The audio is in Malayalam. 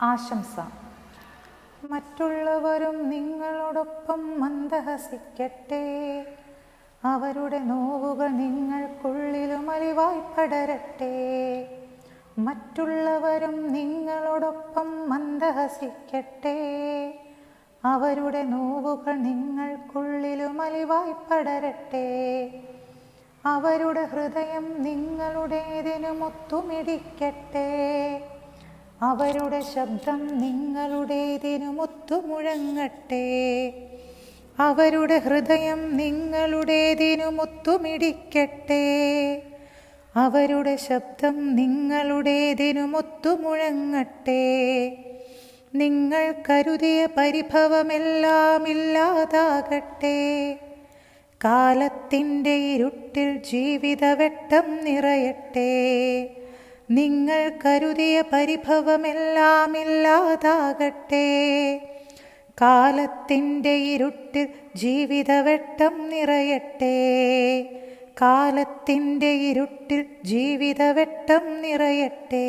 ആശംസ. മറ്റുള്ളവരും നിങ്ങളോടൊപ്പം മന്ദഹസിക്കട്ടെ. അവരുടെ നോവുകൾ നിങ്ങൾക്കുള്ളിലും അലിവായി പടരട്ടെ. മറ്റുള്ളവരും നിങ്ങളോടൊപ്പം മന്ദഹസിക്കട്ടെ. അവരുടെ നോവുകൾ നിങ്ങൾക്കുള്ളിലും അലിവായി പടരട്ടെ. അവരുടെ ഹൃദയം നിങ്ങളുടേതിനുമൊത്തുമിടിക്കട്ടെ. അവരുടെ ശബ്ദം നിങ്ങളുടേതിനുമൊത്തുമുഴങ്ങട്ടെ. അവരുടെ ഹൃദയം നിങ്ങളുടേതിനുമൊത്തുമിടിക്കട്ടെ. അവരുടെ ശബ്ദം നിങ്ങളുടേതിനുമൊത്തുമുഴങ്ങട്ടെ. നിങ്ങൾ കരുതിയ പരിഭവമെല്ലാം ഇല്ലാതാകട്ടെ. കാലത്തിൻ്റെ ഇരുട്ടിൽ ജീവിതവെട്ടം നിറയട്ടെ. നിങ്ങൾ കരുതിയ പരിഭവമെല്ലാം ഇല്ലാതാകട്ടെ. കാലത്തിൻ്റെ ഇരുട്ടിൽ ജീവിതവെട്ടം നിറയട്ടെ. കാലത്തിൻ്റെ ഇരുട്ടിൽ ജീവിതവെട്ടം നിറയട്ടെ.